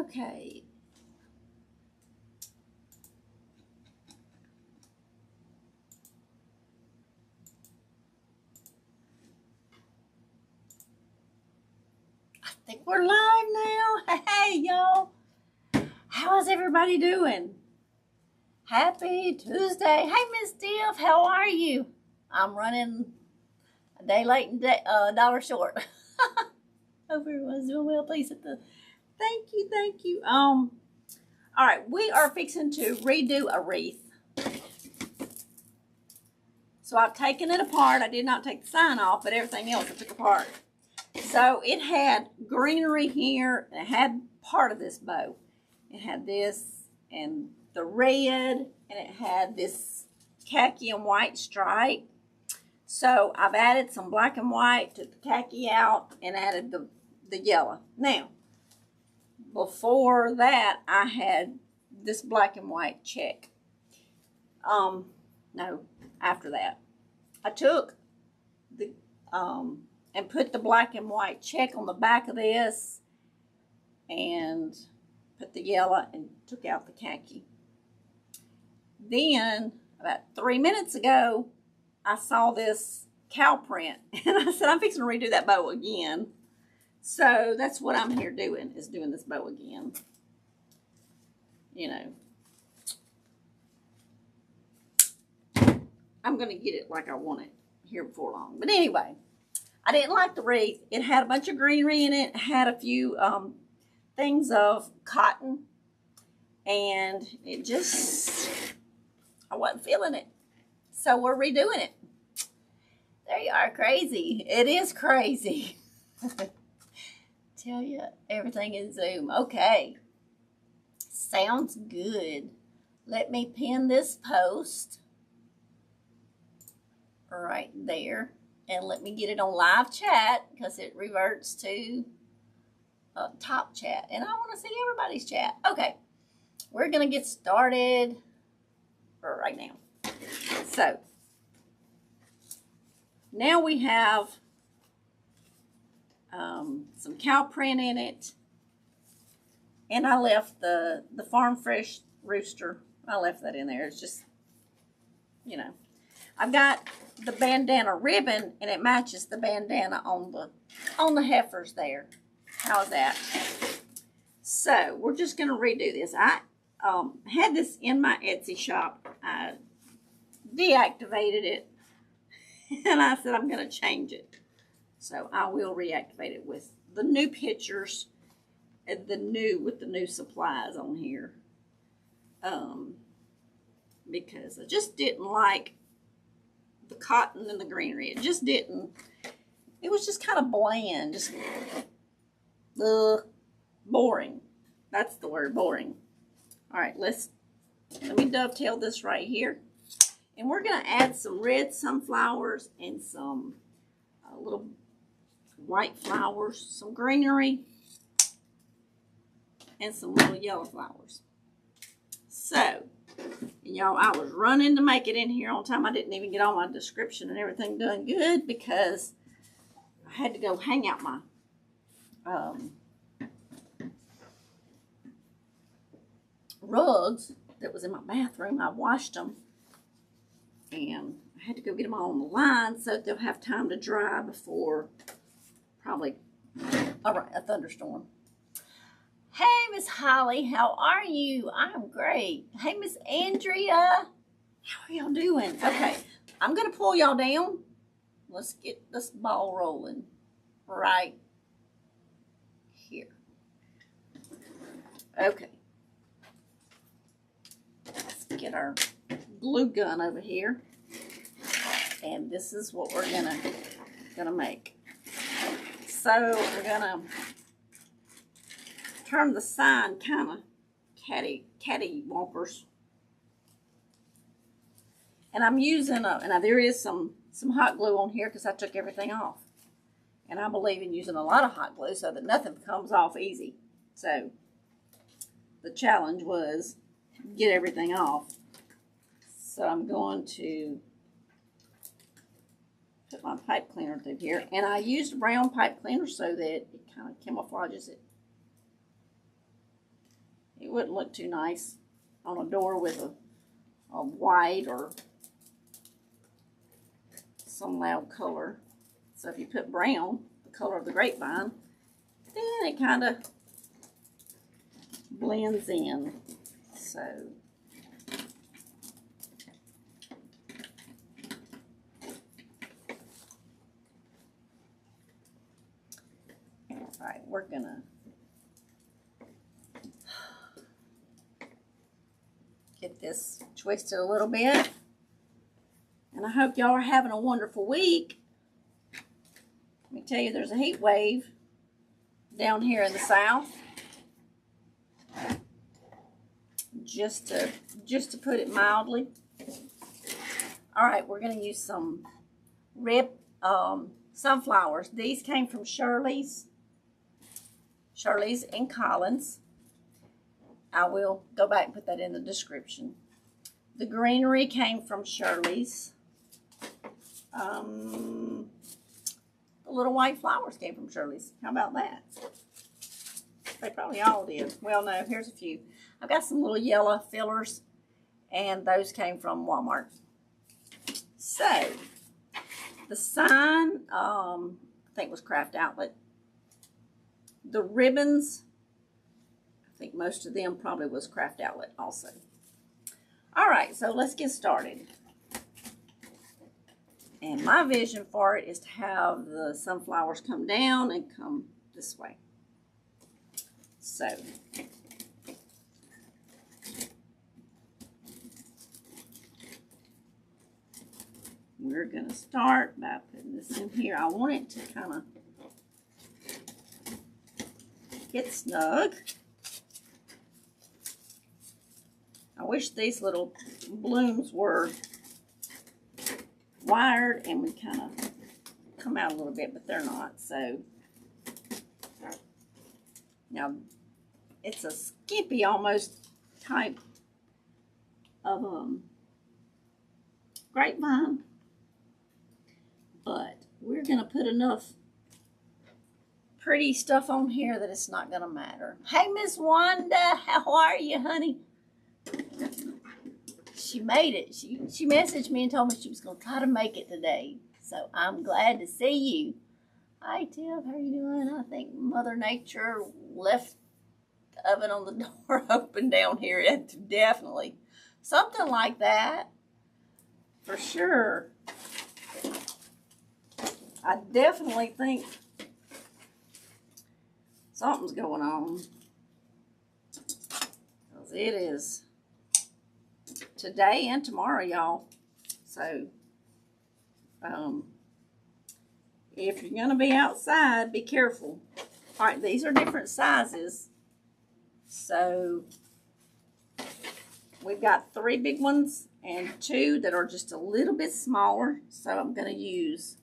Okay. I think we're live now. Hey, y'all. How is everybody doing? Happy Tuesday. Hey, Miss Div, how are you? I'm running a day late and a dollar short. Hope everyone's doing well. Please hit the thank you. All right, we are fixing to redo a wreath. So I've taken it apart. I did not take the sign off, but everything else I took apart. So it had greenery here, and it had part of this bow. It had this and the red, and it had this khaki and white stripe. So I've added some black and white, took the khaki out, and added the yellow. Now, before that, I had this black and white check. No, after that, I took the and put the black and white check on the back of this, and put the yellow and took out the khaki. Then, about 3 minutes ago, I saw this cow print, and I said, I'm fixing to redo that bow again. So that's what I'm here doing, is doing this bow again. You know, I'm going to get it like I want it here before long. But anyway, I didn't like the wreath. It had a bunch of greenery in it. It had a few things of cotton. And it just, I wasn't feeling it. So we're redoing it. There you are, crazy. It is crazy. Tell you, everything in Zoom. Okay. Sounds good. Let me pin this post right there, and let me get it on live chat, because it reverts to top chat, and I want to see everybody's chat. Okay, we're gonna get started right now. So now we have some cow print in it, and I left the Farm Fresh rooster. I left that in there. It's just, you know, I've got the bandana ribbon, and it matches the bandana on the heifers there. How's that? So we're just going to redo this. I had this in my Etsy shop. I deactivated it, and I said I'm going to change it. So I will reactivate it with the new pictures and with the new supplies on here. Because I just didn't like the cotton and the greenery. It just didn't. It was just kind of bland. Just boring. That's the word, boring. All right, let me dovetail this right here. And we're going to add some red sunflowers and some little white flowers, some greenery, and some little yellow flowers. So, y'all, I was running to make it in here on time. I didn't even get all my description and everything done good, because I had to go hang out my rugs that was in my bathroom. I washed them, and I had to go get them all on the line so that they'll have time to dry before probably a thunderstorm. Hey, Miss Holly, how are you? I'm great. Hey, Miss Andrea, how are y'all doing? Okay, I'm going to pull y'all down. Let's get this ball rolling right here. Okay. Let's get our glue gun over here. And this is what we're gonna make. So we're gonna turn the sign kind of cattywampers. And I'm using and there is some hot glue on here, because I took everything off. And I believe in using a lot of hot glue so that nothing comes off easy. So the challenge was get everything off. So I'm going to put my pipe cleaner through here. And I used brown pipe cleaner so that it kind of camouflages it. It wouldn't look too nice on a door with a white or some loud color. So if you put brown, the color of the grapevine, then it kind of blends in. So all right, we're gonna get this twisted a little bit. And I hope y'all are having a wonderful week. Let me tell you, there's a heat wave down here in the south. Just to put it mildly. All right, we're going to use some sunflowers. These came from Shirley's and Collins. I will go back and put that in the description. The greenery came from Shirley's. The little white flowers came from Shirley's. How about that? They probably all did. Well, no, here's a few. I've got some little yellow fillers, and those came from Walmart. So, the sign, I think was Craft Outlet. The ribbons, I think most of them probably was Craft Outlet also. All right, so let's get started. And my vision for it is to have the sunflowers come down and come this way. So, we're going to start by putting this in here. I want it to kind of get snug. I wish these little blooms were wired and would kind of come out a little bit, but they're not. So now it's a skimpy almost type of grapevine, but we're going to put enough pretty stuff on here that it's not going to matter. Hey, Miss Wanda, how are you, honey? She made it. She messaged me and told me she was going to try to make it today. So I'm glad to see you. Hi, Tiff. How are you doing? I think Mother Nature left the oven on the door open down here. It's definitely something like that. For sure. I definitely think something's going on. Because it is today and tomorrow, y'all. So, if you're going to be outside, be careful. All right, these are different sizes. So, we've got 3 big ones and 2 that are just a little bit smaller. So, I'm going to use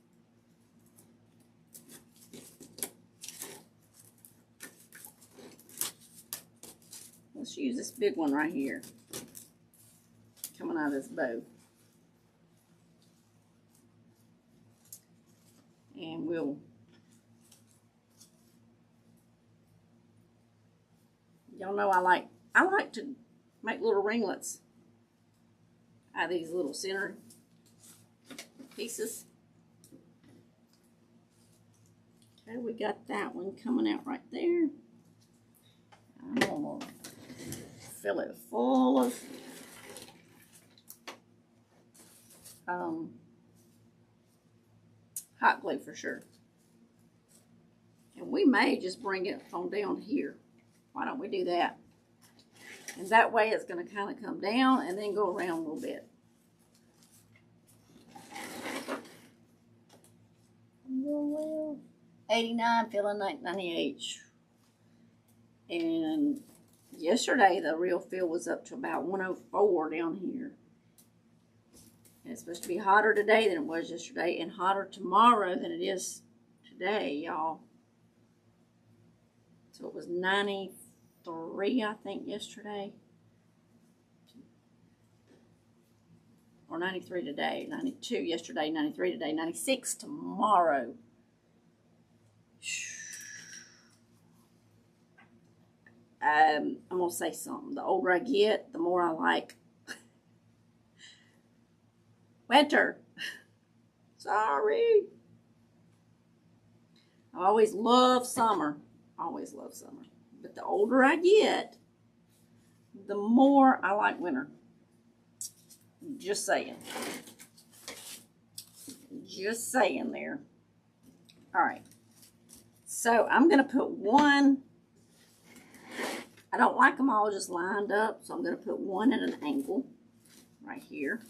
let's use this big one right here. Coming out of this bow. And we'll y'all know I like to make little ringlets out of these little center pieces. Okay, we got that one coming out right there. I'm gonna fill it full of hot glue for sure. And we may just bring it on down here. Why don't we do that? And that way it's going to kind of come down and then go around a little bit. Well, 89, feeling like 98. And yesterday the real feel was up to about 104 down here. And it's supposed to be hotter today than it was yesterday, and hotter tomorrow than it is today, y'all. So it was 93, I think, yesterday. Or 93 today. 92 yesterday, 93 today, 96 tomorrow. I'm going to say something. The older I get, the more I like winter. Sorry. I always love summer. Always love summer. But the older I get, the more I like winter. Just saying. Just saying there. All right. So I'm going to put one. I don't like them all just lined up, so I'm going to put one at an angle right here.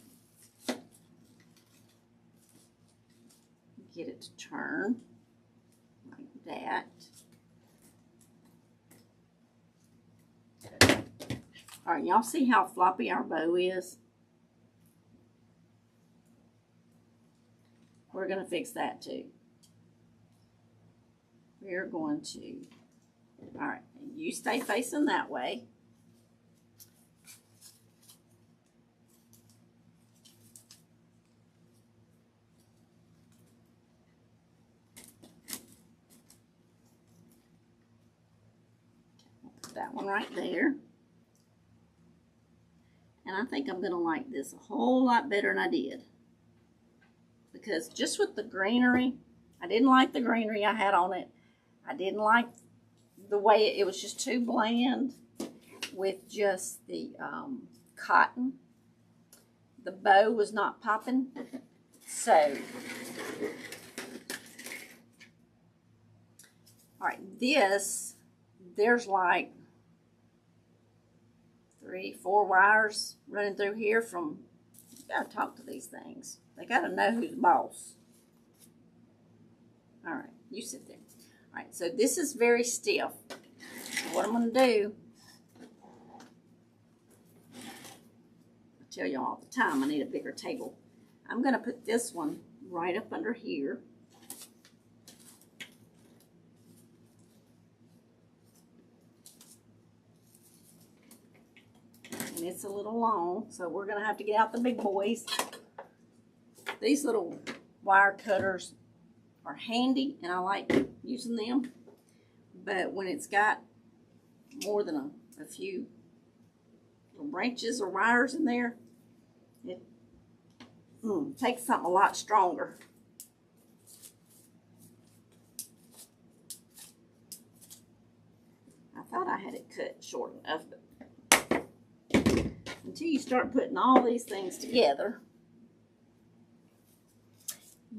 Get it to turn like that. All right, y'all see how floppy our bow is? We're going to fix that too. We're going to, all right, you stay facing that way. Put that one right there. And I think I'm going to like this a whole lot better than I did. Because just with the greenery, I didn't like the greenery I had on it. I didn't like the way it was just too bland with just the cotton. The bow was not popping. So, all right, there's like 3, 4 wires running through here from, you gotta talk to these things. They gotta know who's boss. All right, you sit there. All right, so this is very stiff. What I'm gonna do, I tell you all the time, I need a bigger table. I'm gonna put this one right up under here. And it's a little long, so we're gonna have to get out the big boys. These little wire cutters are handy, and I like using them. But when it's got more than a few little branches or wires in there, it takes something a lot stronger. I thought I had it cut short enough, but until you start putting all these things together.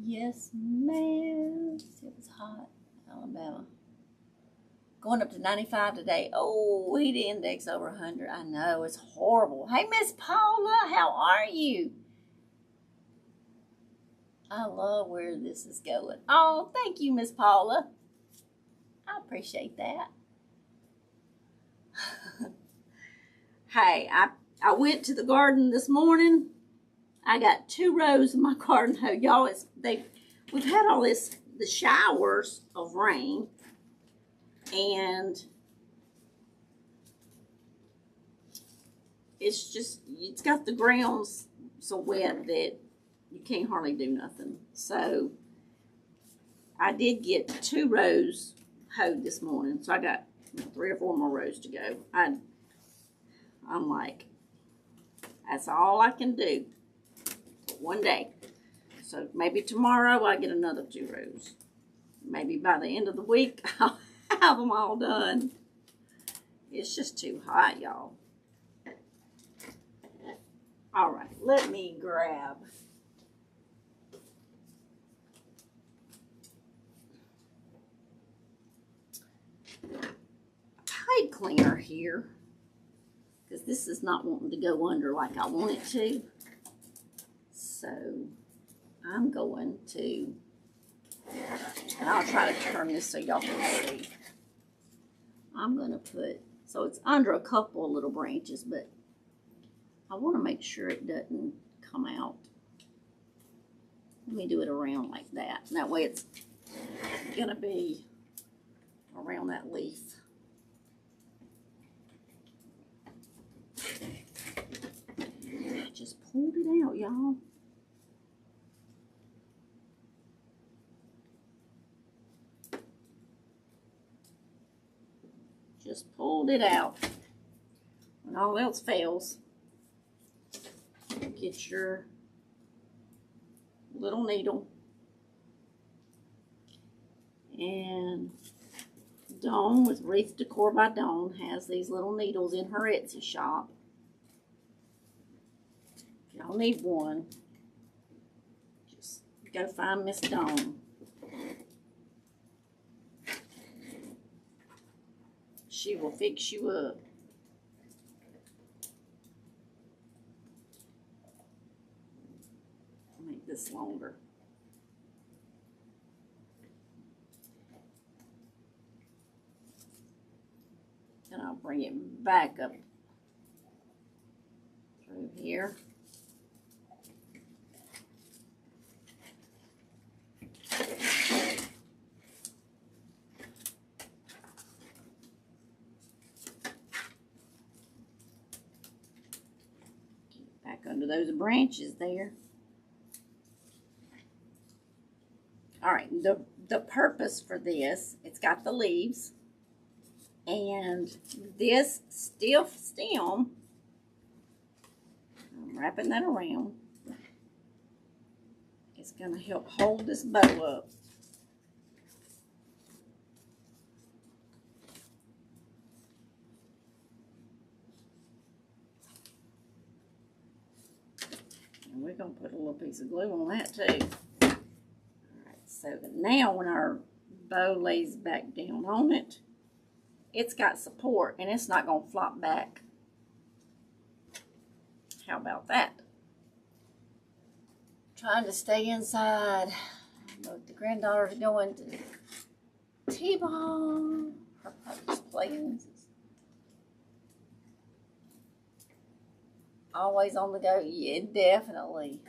Yes, ma'am. It was hot, Alabama. Going up to 95 today. Oh, heat index over 100. I know, it's horrible. Hey, Miss Paula, how are you? I love where this is going. Oh, thank you, Miss Paula. I appreciate that. Hey, I went to the garden this morning. I got 2 rows of my garden hoe. Y'all, we've had all the showers of rain, and it's got the ground so wet that you can't hardly do nothing. So I did get 2 rows hoed this morning, so I got 3 or 4 more rows to go. I'm like, that's all I can do for one day. So maybe tomorrow I get another 2 rows. Maybe by the end of the week I'll have them all done. It's just too hot, y'all. All right, let me grab a pipe cleaner here, because this is not wanting to go under like I want it to. So I'm going to, and I'll try to turn this so y'all can see. I'm going to put, so it's under a couple of little branches, but I want to make sure it doesn't come out. Let me do it around like that. And that way it's going to be around that leaf. I just pulled it out, y'all. just pulled it out. When all else fails, get your little needle. And Dawn with Wreath Decor by Dawn has these little needles in her Etsy shop. If y'all need one, just go find Miss Dawn. She will fix you up. Make this longer. And I'll bring it back up through here. Get back under those branches there. All right, the purpose for this, it's got the leaves. And this stiff stem, I'm wrapping that around, it's going to help hold this bow up. And we're going to put a little piece of glue on that too. All right, so now when our bow lays back down on it, it's got support and it's not going to flop back. How about that? Trying to stay inside. Look, the granddaughter's going to T-ball. Her puppy's playing. Always on the go. Yeah, definitely.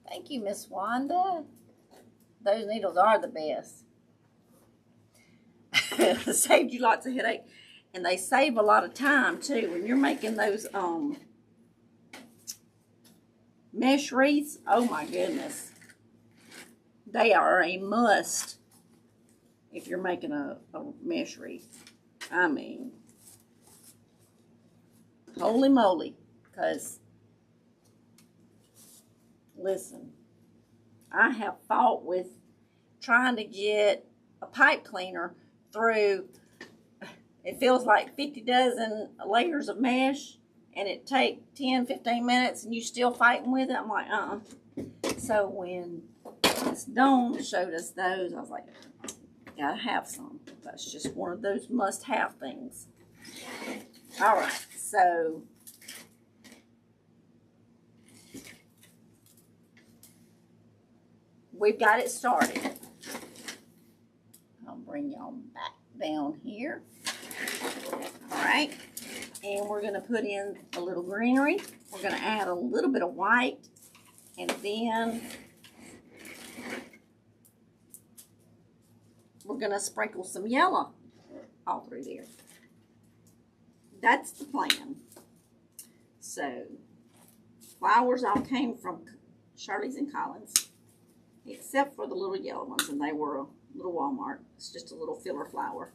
Thank you, Miss Wanda. Those needles are the best. Saved you lots of headache. And they save a lot of time too. When you're making those mesh wreaths, oh my goodness. They are a must if you're making a mesh wreath. I mean, holy moly. Because, listen, I have fought with trying to get a pipe cleaner through, it feels like 50 dozen layers of mesh, and it take 10, 15 minutes, and you still fighting with it. I'm like, So when Miss Dawn showed us those, I was like, gotta have some. That's just one of those must-have things. All right, so we've got it started. I'll bring y'all back down here. All right, and we're gonna put in a little greenery. We're gonna add a little bit of white, and then we're gonna sprinkle some yellow all through there. That's the plan. So, flowers all came from Shirley's and Collins, except for the little yellow ones, and they were a little Walmart. It's just a little filler flower.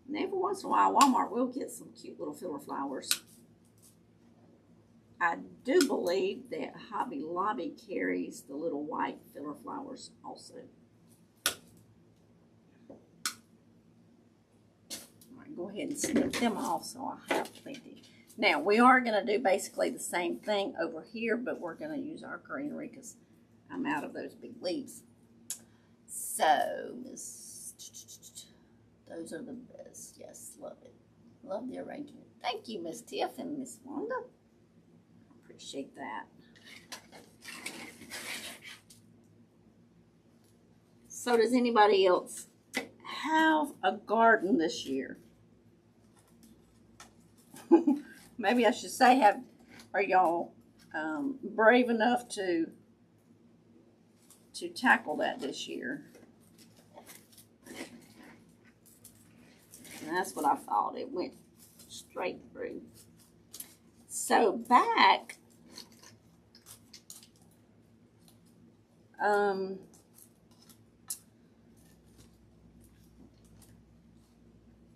And every once in a while, Walmart will get some cute little filler flowers. I do believe that Hobby Lobby carries the little white filler flowers also. All right, go ahead and snip them off so I have plenty. Now, we are going to do basically the same thing over here, but we're going to use our greenery because I'm out of those big leaves. So, those are the best. Yes, love it. Love the arrangement. Thank you, Miss Tiff and Miss Wanda. Appreciate that. So, does anybody else have a garden this year? Maybe I should say, are y'all brave enough to tackle that this year? And that's what I thought. It went straight through. So back,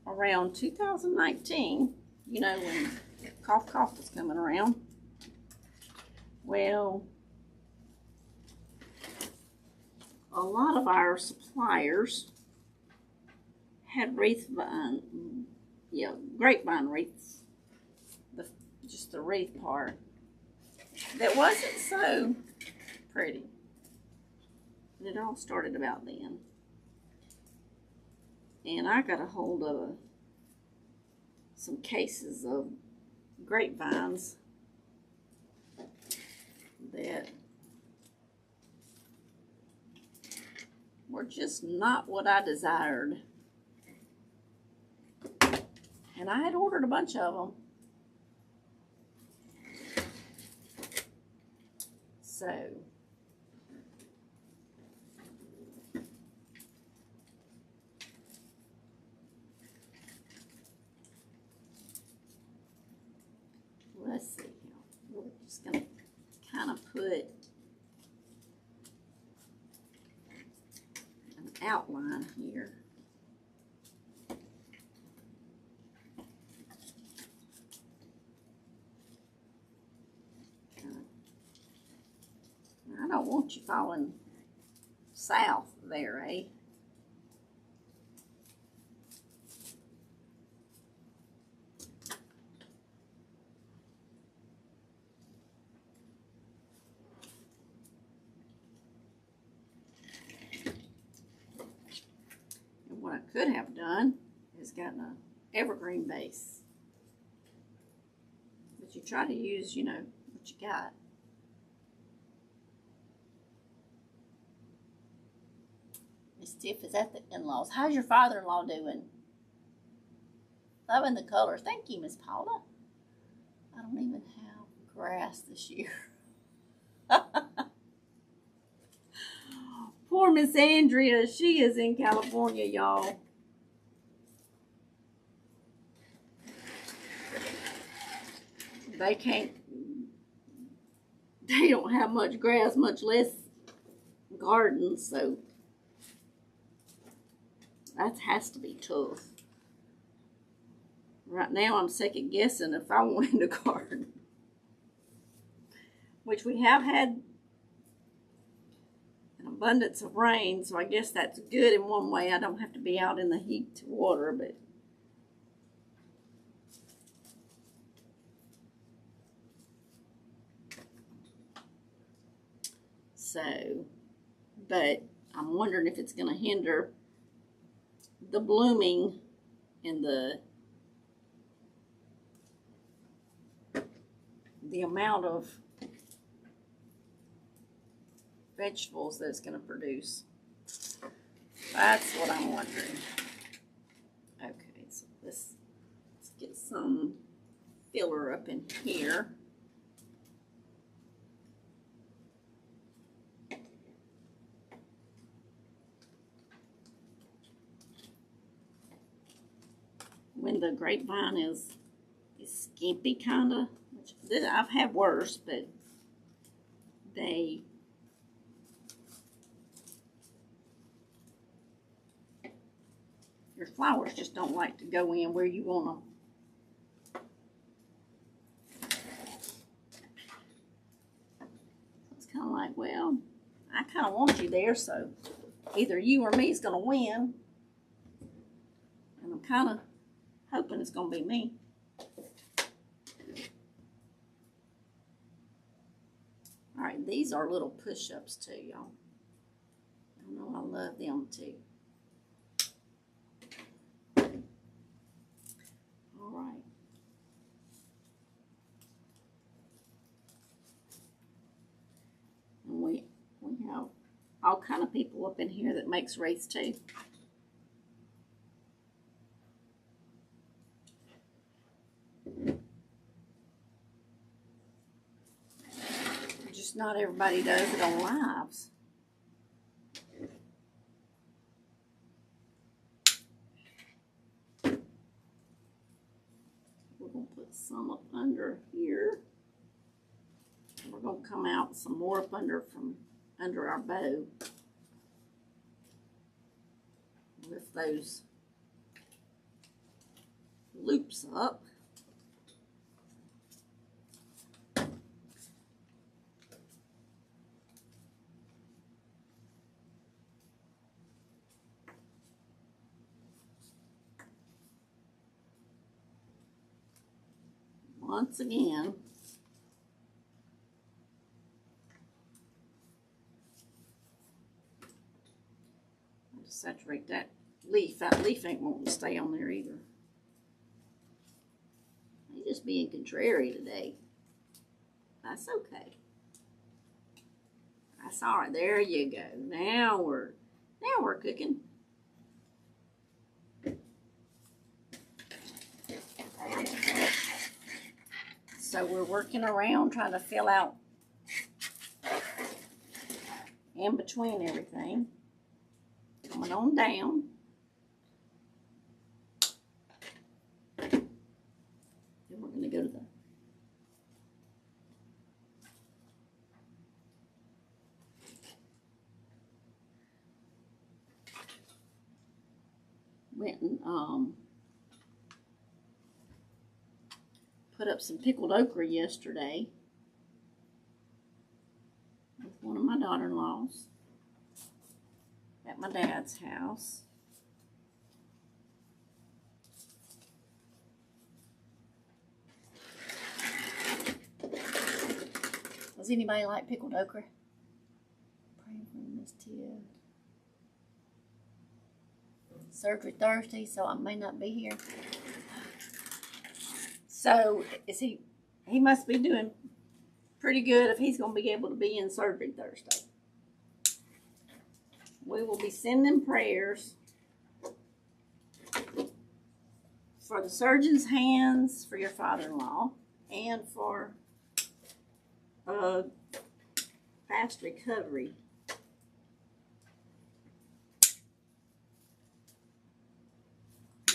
around 2019, you know, when cough was coming around. Well, a lot of our suppliers had grapevine wreaths, just the wreath part, that wasn't so pretty. And it all started about then. And I got a hold of some cases of grapevines that were just not what I desired. And I had ordered a bunch of them. So let's see. We're just going to kind of put an outline here. I don't want you falling south there, eh? And what I could have done is gotten an evergreen base. But you try to use, you know, what you got. Tiff is at the in-laws. How's your father-in-law doing? Loving the colors. Thank you, Miss Paula. I don't even have grass this year. Poor Miss Andrea. She is in California, y'all. They don't have much grass, much less gardens, so that has to be tough. Right now, I'm second guessing if I wanted a garden. Which we have had an abundance of rain, so I guess that's good in one way. I don't have to be out in the heat to water, but but I'm wondering if it's going to hinder the blooming and the amount of vegetables that it's going to produce. That's what I'm wondering. Okay, so let's get some filler up in here. When the grapevine is skimpy, kind of. I've had worse, but your flowers just don't like to go in where you want them. It's kind of like, well, I kind of want you there, so either you or me is going to win. And I'm kind of hoping it's going to be me. All right, these are little push-ups too, y'all. I know I love them too. All right. And we have all kind of people up in here that makes wreaths too. Just not everybody does it on lives. We're going to put some up under here. We're going to come out some more up under from under our bow with those loops up. Once again, I'll just saturate that leaf. That leaf ain't wanting to stay on there either. He's just being contrary today. That's okay. That's all right. There you go. Now we're cooking. So we're working around trying to fill out in between everything. Coming on down. Then we're going to go to the went and put up some pickled okra yesterday with one of my daughter-in-laws at my dad's house. Does anybody like pickled okra? Praying for Miss Tia. Surgery Thursday, so I may not be here. So he must be doing pretty good if he's going to be able to be in surgery Thursday. We will be sending prayers for the surgeon's hands, for your father-in-law, and for fast recovery.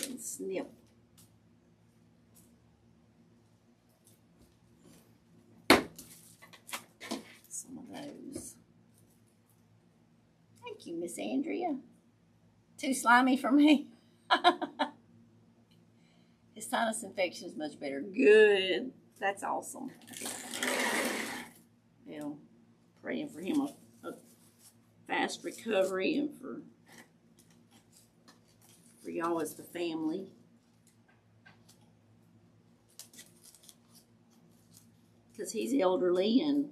And snip. Some of those. Thank you, Miss Andrea. Too slimy for me. His sinus infection is much better. Good. That's awesome. Yeah, praying for him a fast recovery and for y'all as the family. Because he's elderly and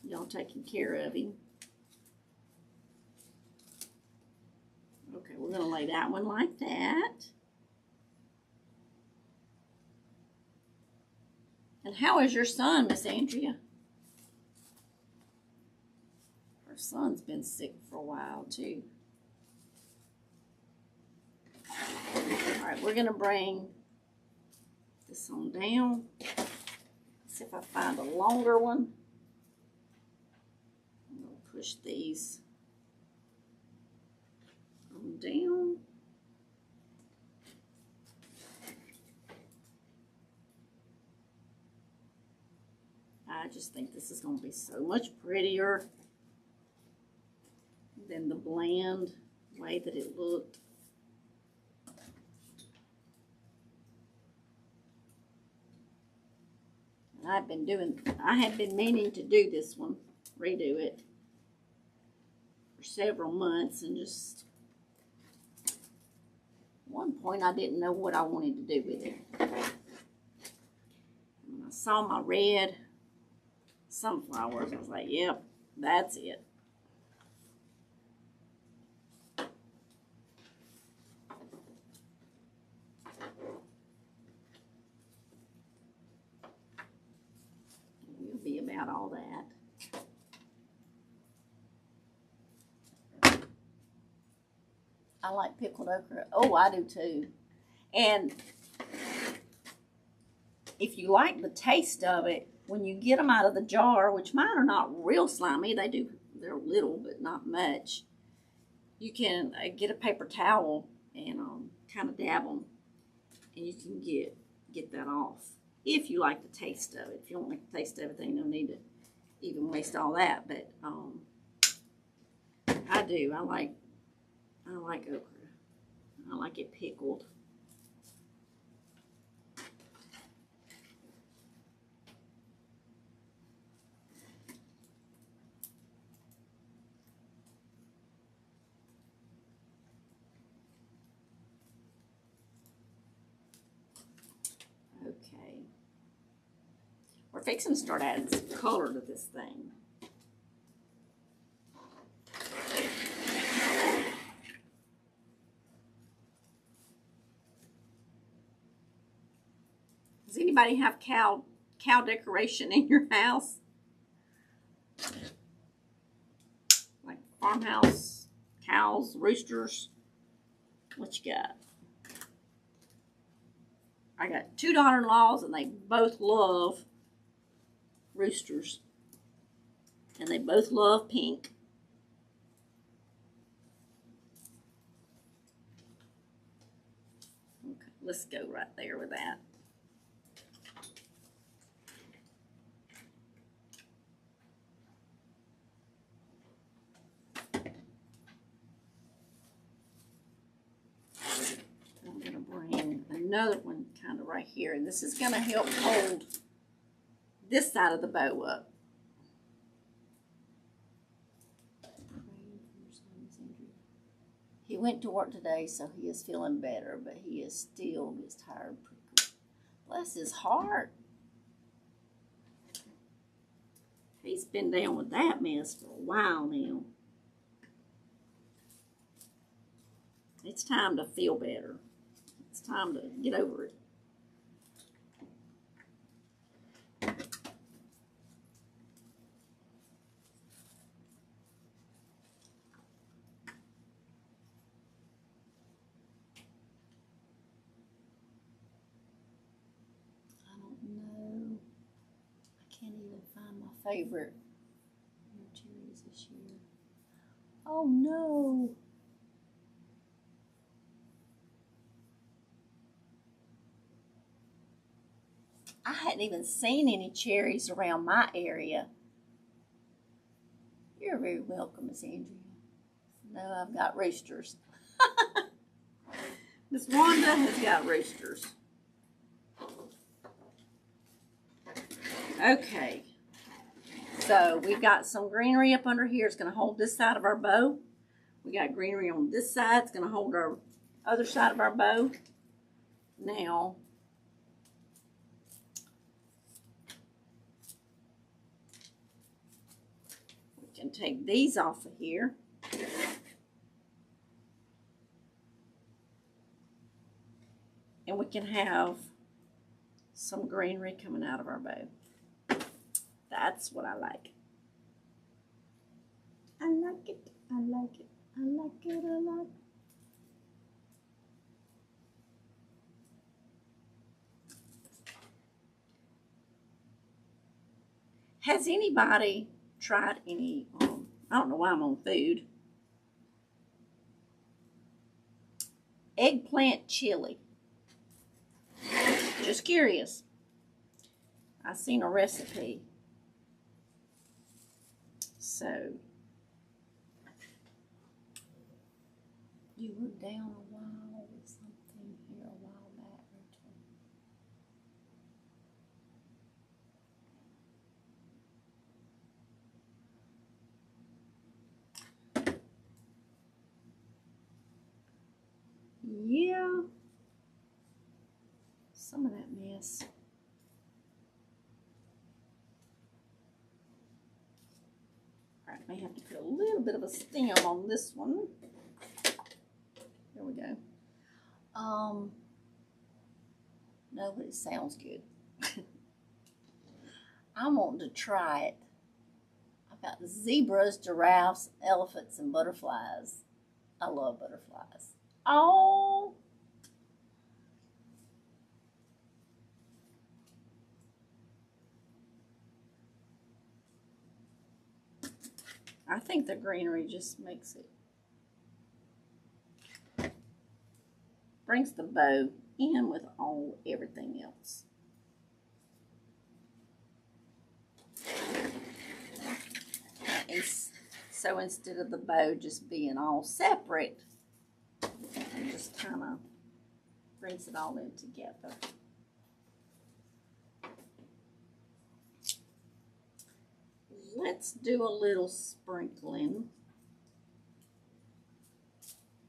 y'all taking care of him. Okay, we're going to lay that one like that. And how is your son, Miss Andrea? Her son's been sick for a while, too. All right, we're going to bring this on down. See if I find a longer one. I'm going to push these on down. I just think this is going to be so much prettier than the bland way that it looked. I had been meaning to do this one, redo it, for several months, and just at one point I didn't know what I wanted to do with it. When I saw my red sunflowers, I was like, yep, that's it. We'll be about all that. I like pickled okra. Oh, I do too. And if you like the taste of it, when you get them out of the jar, which mine are not real slimy, they're little, but not much. You can get a paper towel and kind of dab them, and you can get that off. If you like the taste of it. If you don't like the taste of it, then you don't need to even waste all that. But I do. I like okra. I like it pickled. fixing to start adding some color to this thing. Does anybody have cow decoration in your house? Like farmhouse, cows, roosters? What you got? I got 2 daughter-in-laws and they both love roosters. And they both love pink. Okay, let's go right there with that. I'm going to bring another one kind of right here. And this is going to help hold this side of the bow up. He went to work today, so he is feeling better, but he is still gets tired. Bless his heart. He's been down with that mess for a while now. It's time to feel better. It's time to get over it. Favorite cherries this year. Oh no. I hadn't even seen any cherries around my area. You're very welcome, Miss Andrea. No, I've got roosters. Miss Wanda has got roosters. Okay. So we've got some greenery up under here. It's going to hold this side of our bow. We got greenery on this side. It's going to hold our other side of our bow. Now, we can take these off of here. And we can have some greenery coming out of our bow. That's what I like. I like it. I like it. I like it a lot. Has anybody tried any, I don't know why I'm on food, eggplant chili? Just curious. I seen a recipe. So, you were down a while with something here a while back, Rachel. Yeah. Some of that mess. Alright, may have to put a little bit of a stem on this one. There we go. No, but it sounds good. I'm wanting to try it. I've got zebras, giraffes, elephants, and butterflies. I love butterflies. Oh! I think the greenery just makes it, brings the bow in with everything else. And so instead of the bow just being all separate, it just kind of brings it all in together. Let's do a little sprinkling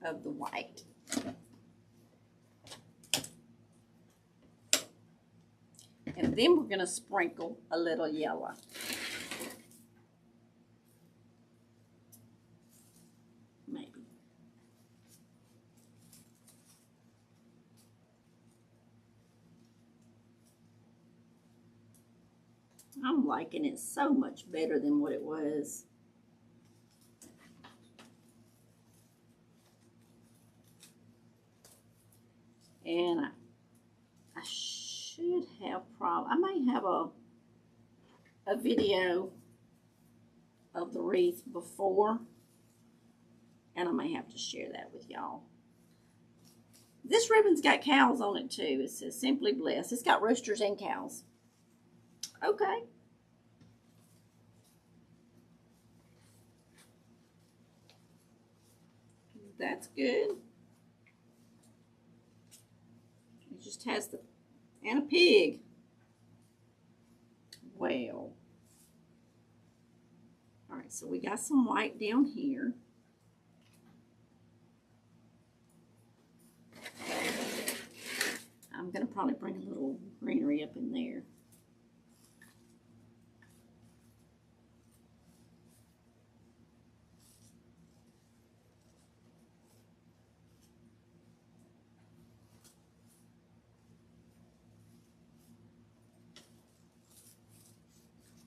of the white. And then we're going to sprinkle a little yellow. Maybe. I'm liking it so much better than what it was. And I should have I may have a video of the wreath before, and I may have to share that with y'all. This ribbon's got cows on it too. It says Simply Blessed. It's got roosters and cows. Okay. That's good. It just has the, and a pig. Well. All right, so we got some white down here. I'm going to probably bring a little greenery up in there.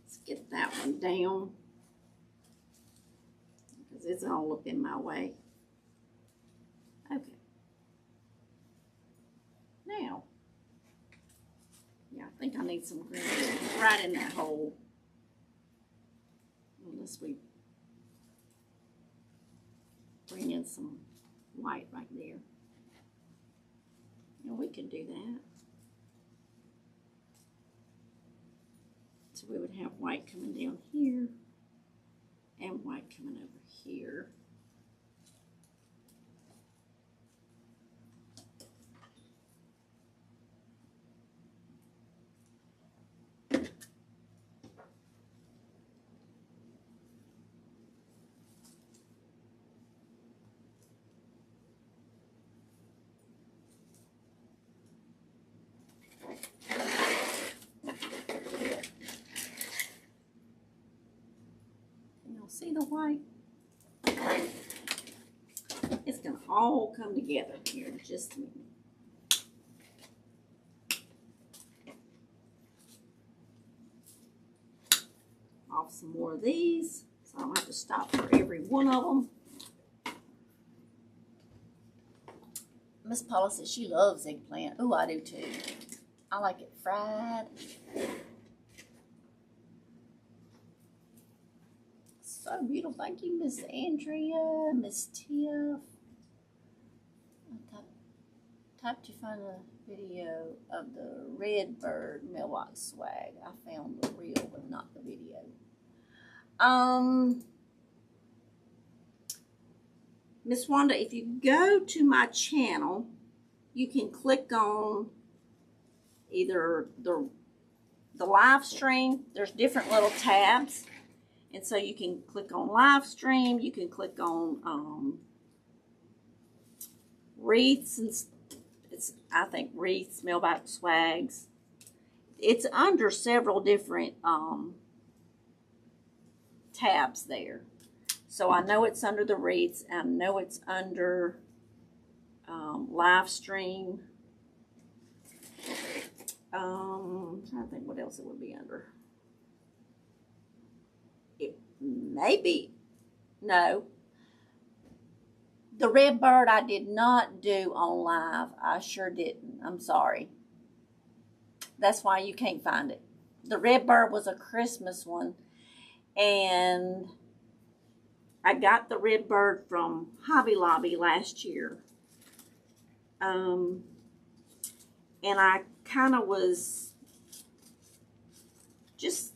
Let's get that one down because it's all up in my way. Okay. Now, yeah, I think I need some green right in that hole. Unless we bring in some white right there. And we can do that. So we would have white coming down here and white coming over here. See the white? It's going to all come together here in just a minute. Off some more of these, so I don't have to stop for every one of them. Miss Paula says she loves eggplant. Oh, I do too. I like it fried. So beautiful. Thank you, Miss Andrea, Miss Tiff. Type to find a video of the red bird mailbox swag. I found the reel, but not the video. Miss Wanda, if you go to my channel, you can click on either the live stream. There's different little tabs. And so you can click on live stream, you can click on wreaths, and it's, I think, wreaths, mailbox swags. It's under several different tabs there. So I know it's under the wreaths, I know it's under live stream. I'm trying to think what else it would be under. Maybe, no. The red bird I did not do on live. I sure didn't. I'm sorry. That's why you can't find it. The red bird was a Christmas one. And I got the red bird from Hobby Lobby last year. And I kind of was just,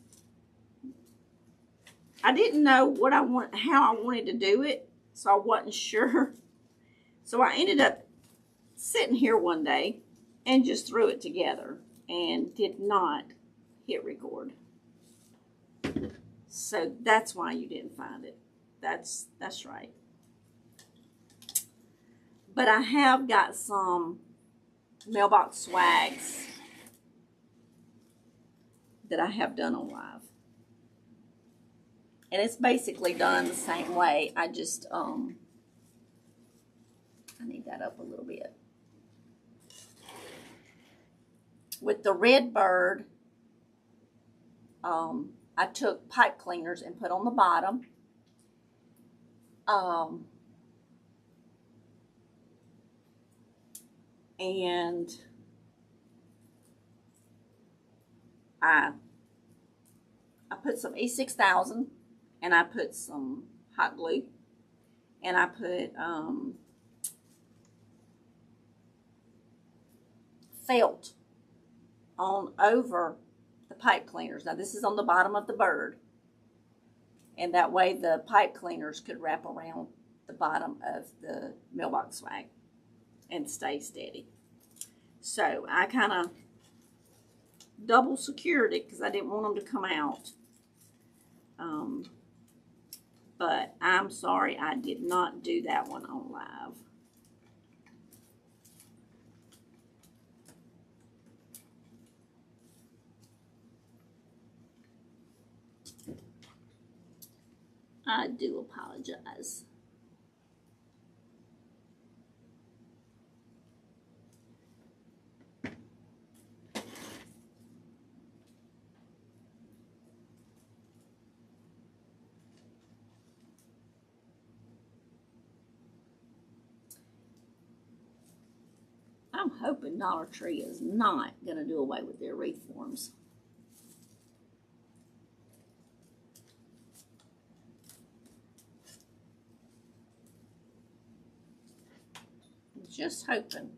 I didn't know what I want, how I wanted to do it, so I wasn't sure. So I ended up sitting here one day and just threw it together and did not hit record. So that's why you didn't find it. That's right. But I have got some mailbox swags that I have done on live. And it's basically done the same way. I just, I need that up a little bit. With the red bird, I took pipe cleaners and put on the bottom. And I put some E6000 and I put some hot glue and I put felt on over the pipe cleaners. Now this is on the bottom of the bird, and that way the pipe cleaners could wrap around the bottom of the mailbox swag and stay steady. So I kind of double secured it because I didn't want them to come out. But I'm sorry I did not do that one on live. I do apologize. I'm hoping Dollar Tree is not going to do away with their wreath forms. Just hoping.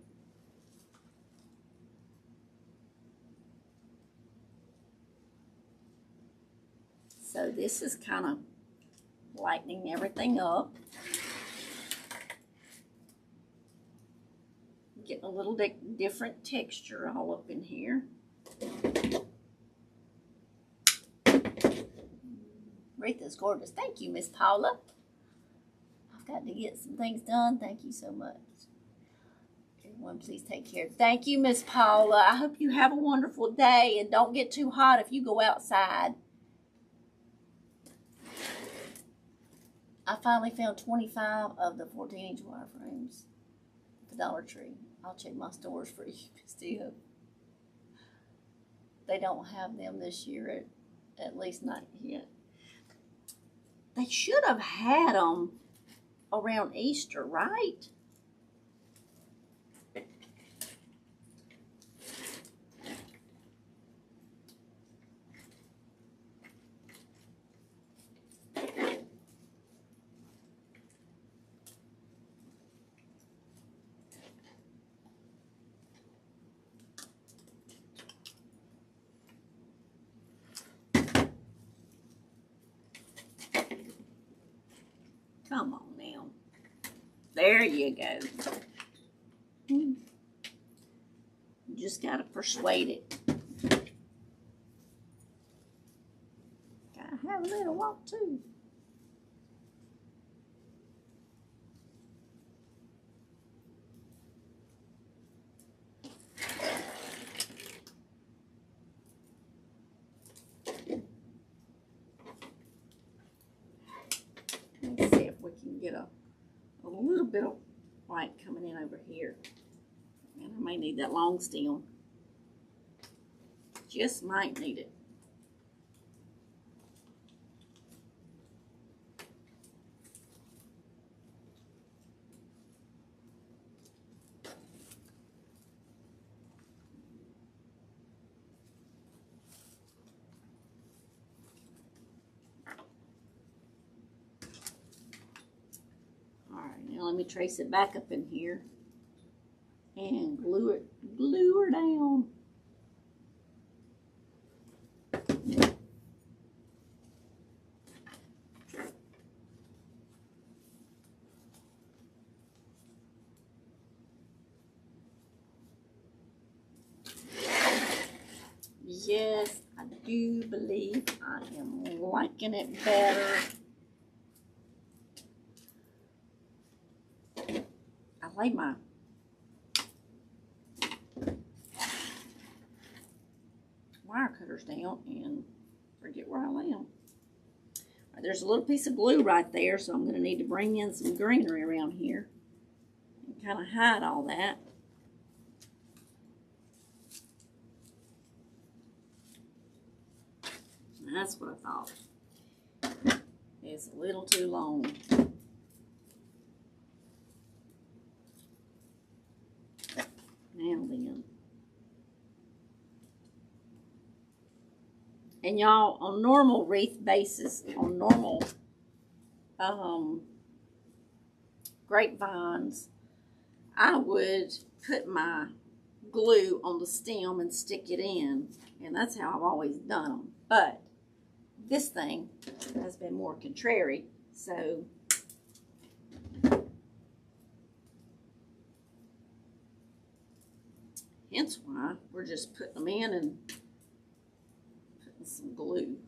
So this is kind of lightening everything up. Getting a little different texture all up in here. Wreath is gorgeous. Thank you, Miss Paula. I've got to get some things done. Thank you so much. Everyone, please take care. Thank you, Miss Paula. I hope you have a wonderful day and don't get too hot if you go outside. I finally found 25 of the 14-inch wireframes at the Dollar Tree. I'll check my stores for you, still. They don't have them this year, at least not yet. They should have had them around Easter, right? Come on now. There you go. You just got to persuade it. Gotta have a little walk too. Let's see if we can get a little bit of white coming in over here. And I may need that long stem. Just might need it. Now let me trace it back up in here and glue her down. Yes, I do believe I am liking it better. I lay my wire cutter markers down and forget where I lay them. Right, there's a little piece of glue right there, so I'm going to need to bring in some greenery around here and kind of hide all that. That's what I thought. It's a little too long. Now then. And y'all, on normal wreath bases, on normal grapevines, I would put my glue on the stem and stick it in. And that's how I've always done them. But this thing has been more contrary, so hence why we're just putting them in and putting some glue.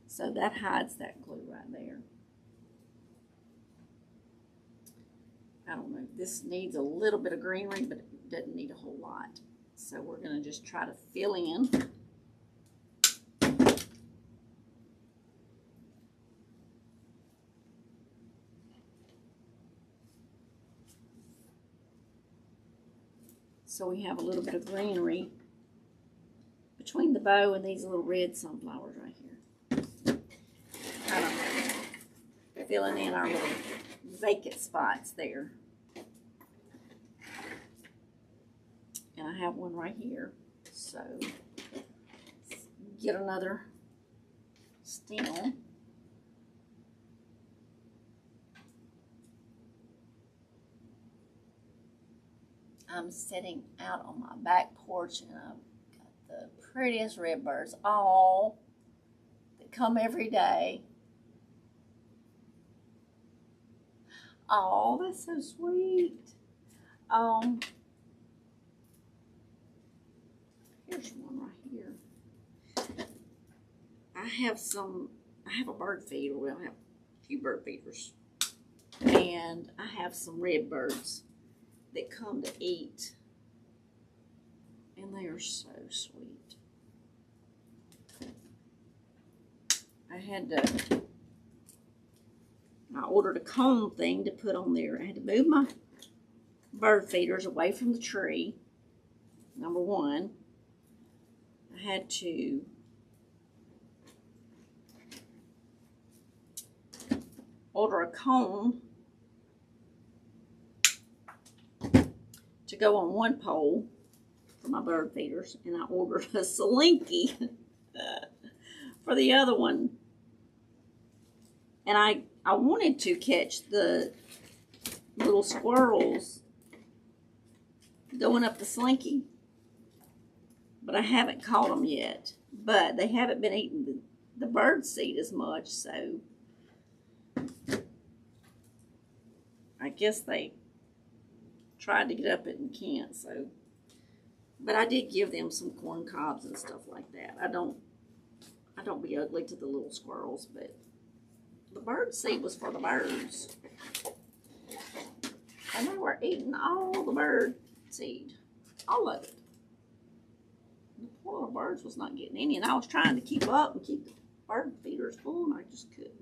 So that hides that glue right there. I don't know, this needs a little bit of greenery, but it doesn't need a whole lot. So we're going to just try to fill in. So we have a little bit of greenery between the bow and these little red sunflowers right here. Kind of filling in our little vacant spots there. And I have one right here. So get another stem. I'm sitting out on my back porch and I've got the prettiest redbirds, all that come every day. Oh, that's so sweet. Here's one right here. I have a bird feeder. Well, I have a few bird feeders. And I have some redbirds that come to eat, and they are so sweet. I ordered a cone thing to put on there. I had to move my bird feeders away from the tree, number one. I had to order a cone to go on one pole for my bird feeders, and I ordered a slinky for the other one. And I wanted to catch the little squirrels going up the slinky, but I haven't caught them yet. But they haven't been eating the bird seed as much, so I guess they tried to get up it and can't. So, but I did give them some corn cobs and stuff like that. I don't be ugly to the little squirrels, but the bird seed was for the birds, and they were eating all the bird seed, all of it. The poor little birds was not getting any, and I was trying to keep up and keep the bird feeders full, and I just couldn't.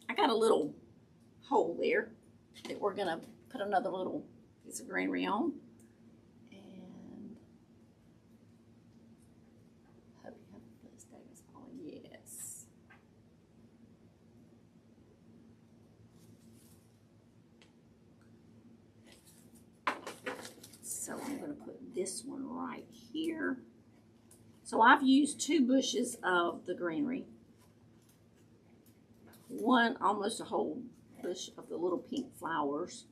I got a little hole there that we're gonna put another little piece of greenery on, and hope you have a blessed day. Oh yes. So I'm gonna put this one right here. So I've used 2 bushes of the greenery. One, almost a whole bush of the little pink flowers.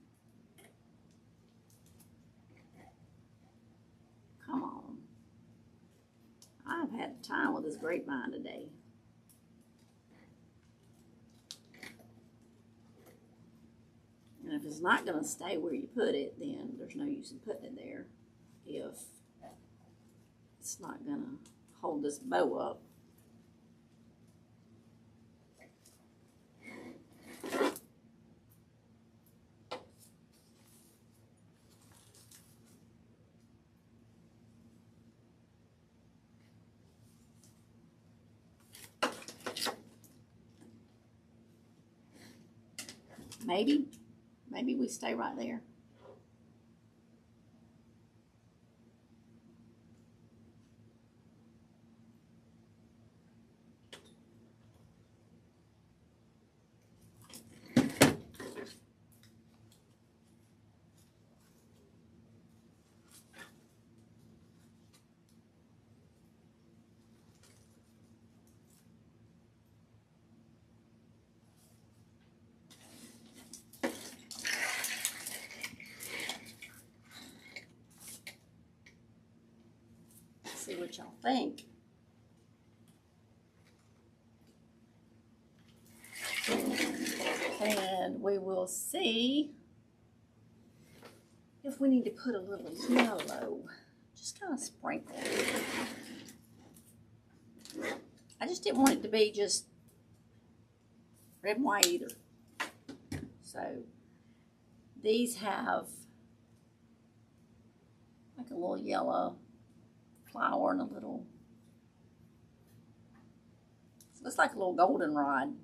Come on. I've had time with this grapevine today. And if it's not going to stay where you put it, then there's no use in putting it there if it's not going to hold this bow up. Maybe we stay right there. See what y'all think. And we will see if we need to put a little yellow. Just kind of sprinkle. I just didn't want it to be just red and white either. So these have like a little yellow flower and a little, looks like a little goldenrod.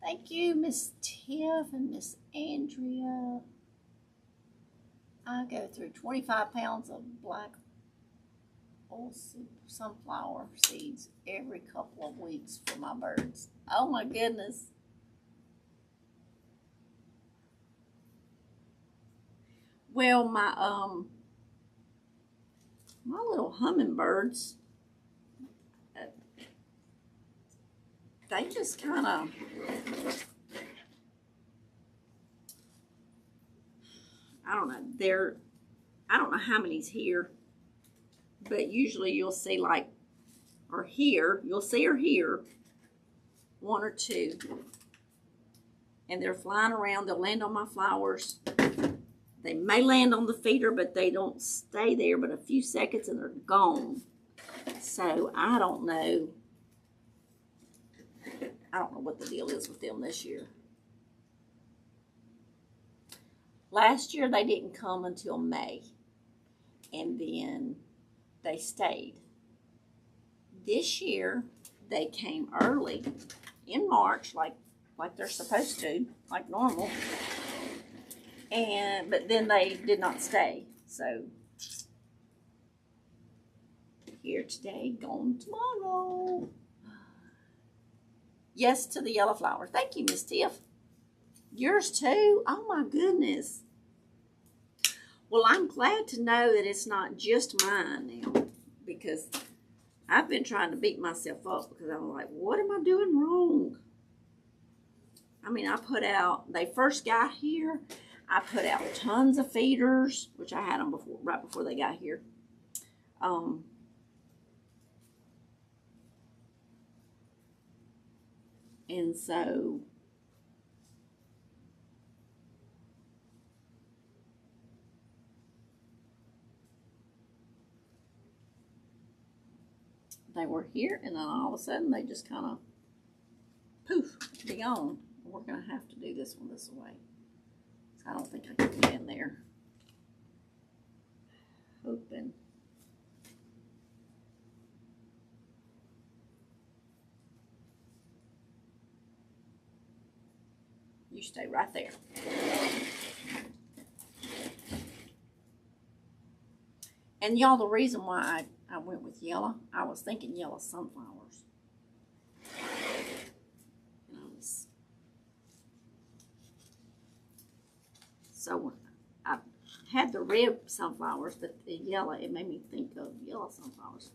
Thank you, Miss Tiff and Miss Andrea. I go through 25 pounds of black oil sunflower seeds every couple of weeks for my birds. Oh my goodness. Well, my little hummingbirds, they just kind of, I don't know, I don't know how many's here, but usually you'll see like, or here, you'll see her here, one or two, and they're flying around. They'll land on my flowers. They may land on the feeder, but they don't stay there but a few seconds and they're gone. So I don't know what the deal is with them this year. Last year they didn't come until May, and then they stayed. This year they came early in March, like they're supposed to, like normal. But then they did not stay. So here today, gone tomorrow. Yes to the yellow flower. Thank you, Miss Tiff. Yours too? Oh my goodness. Well, I'm glad to know that it's not just mine now, because I've been trying to beat myself up because I'm like, what am I doing wrong? I mean, I put out, they first got here, I put out tons of feeders, which I had them before, right before they got here. And so they were here, and then all of a sudden they just kind of poof, be gone. We're going to have to do this one this way. I don't think I can get in there. Hoping. You stay right there. And y'all, the reason why I went with yellow, I was thinking yellow sunflowers. So I had the red sunflowers, but the yellow, it made me think of yellow sunflowers.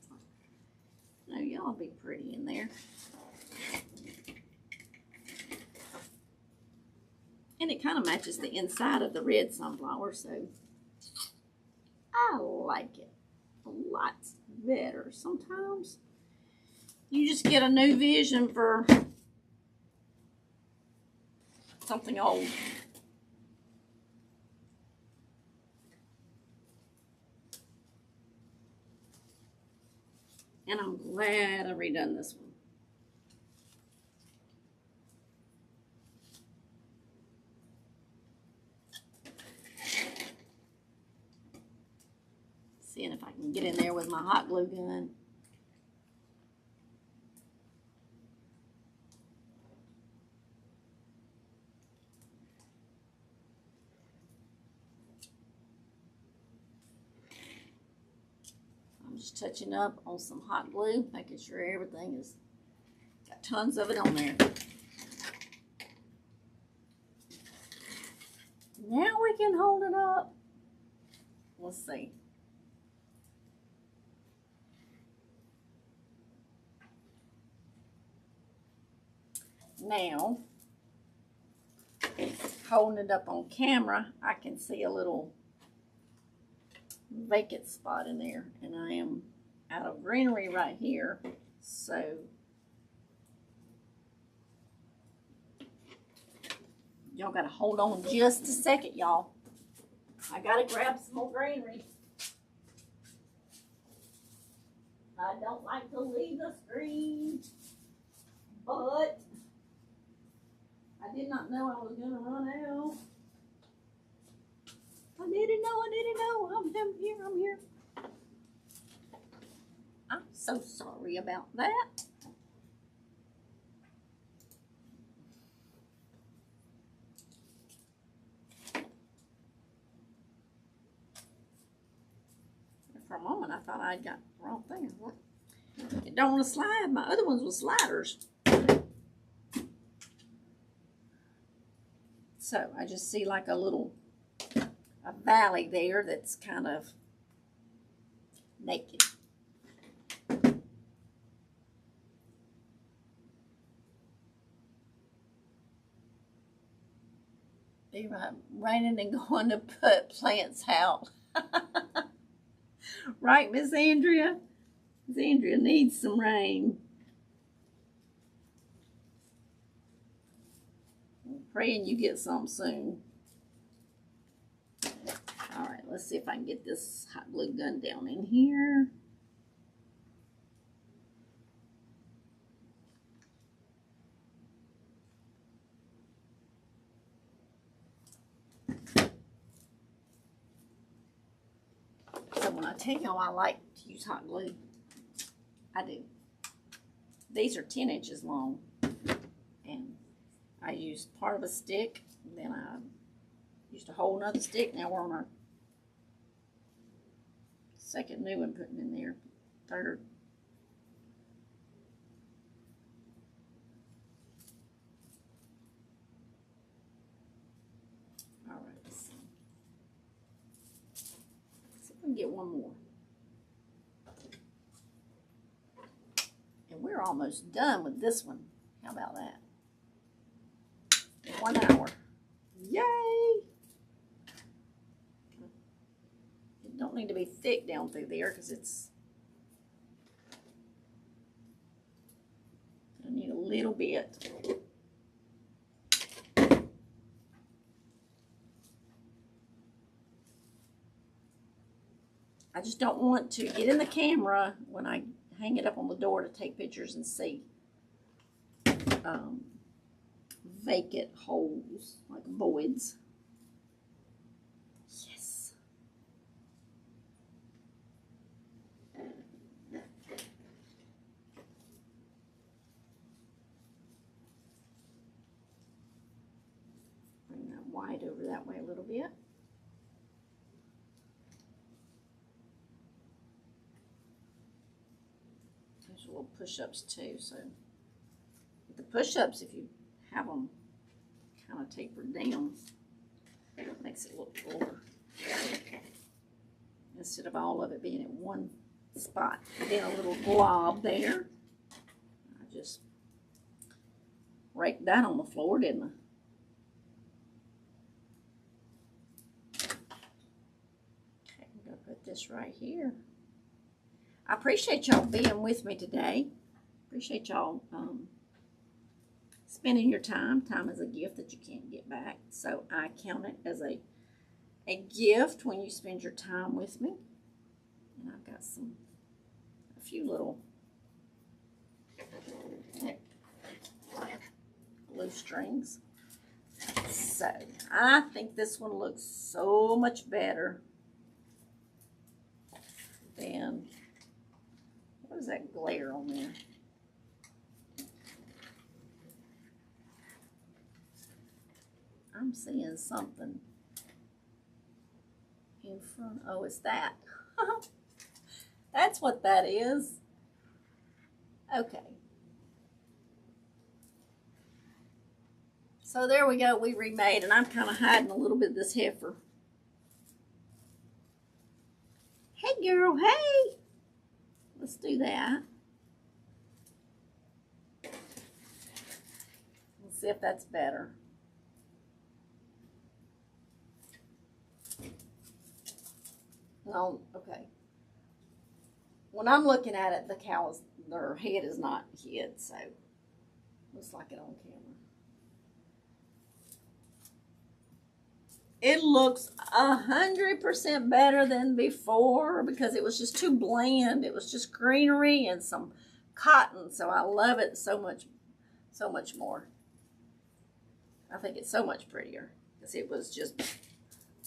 No, yellow would be pretty in there. And it kind of matches the inside of the red sunflower, so I like it a lot better. Sometimes you just get a new vision for something old. And I'm glad I redone this one. Seeing if I can get in there with my hot glue gun. I'm just touching up on some hot glue, making sure everything is got tons of it on there. Now we can hold it up. Let's see. Now, holding it up on camera, I can see a little vacant spot in there, and I am out of greenery right here, so y'all gotta hold on just a second, y'all. I gotta grab some more greenery. I don't like to leave the screen, but I did not know I was gonna run out. I didn't know. I'm here. I'm so sorry about that. For a moment, I thought I'd got the wrong thing. It don't want to slide. My other ones were sliders. So I just see like a valley there that's kind of naked. Be raining and going to put plants out. Right, Miss Andrea? Miss Andrea needs some rain. I'm praying you get some soon. All right, let's see if I can get this hot glue gun down in here. So when I tell y'all I like to use hot glue, I do. These are 10 inches long, and I used part of a stick, and then I used a whole nother stick. Now we're on our second new one putting in there, third. All right, let's see if we can get one more. And we're almost done with this one. How about that? 1 hour. Yay! It don't need to be thick down through there because it's I need a little bit. I just don't want to get in the camera when I hang it up on the door to take pictures and see vacant holes, like voids. Yes. Bring that white over that way a little bit. There's little push-ups too, so the push-ups, if you have them kind of tapered down, it makes it look fuller instead of all of it being in one spot. And then a little glob there. I just raked that on the floor, didn't I? Okay, I'm going to put this right here. I appreciate y'all being with me today. Appreciate y'all spending your time. Time is a gift that you can't get back. So I count it as a gift when you spend your time with me. And I've got a few little glue strings. So I think this one looks so much better glare on there. I'm seeing something in front. Oh, it's that. That's what that is. Okay. So there we go. We remade, and I'm kind of hiding a little bit of this heifer. Hey, girl. Hey. Let's do that. Let's see if that's better. No, okay. When I'm looking at it, the cow's, their head is not hid, so looks like it on camera. It looks 100% better than before because it was just too bland. It was just greenery and some cotton, so I love it so much more. I think it's so much prettier because it was just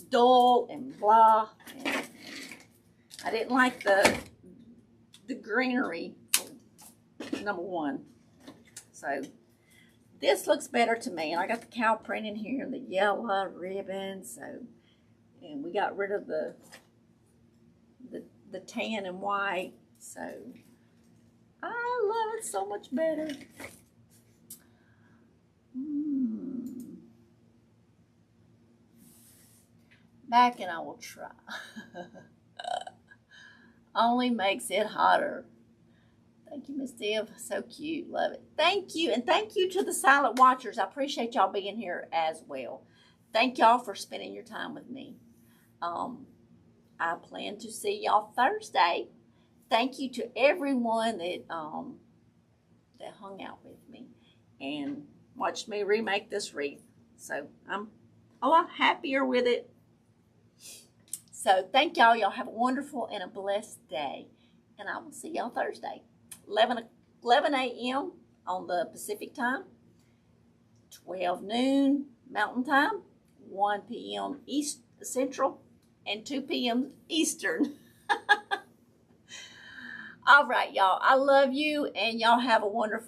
dull and blah. And I didn't like the greenery, number one. So this looks better to me. And I got the cow print in here, the yellow ribbon. So, and we got rid of the tan and white. So I love it so much better. Back and I will try. Only makes it hotter. Thank you, Miss Div. So cute. Love it. Thank you. And thank you to the silent watchers. I appreciate y'all being here as well. Thank y'all for spending your time with me. I plan to see y'all Thursday. Thank you to everyone that that hung out with me and watched me remake this wreath. So I'm a lot happier with it. So thank y'all. Y'all have a wonderful and a blessed day. And I will see y'all Thursday. 11 a.m. on the Pacific time. 12 noon Mountain time. 1 p.m. East Central. And 2 p.m. Eastern. All right, y'all. I love you. And y'all have a wonderful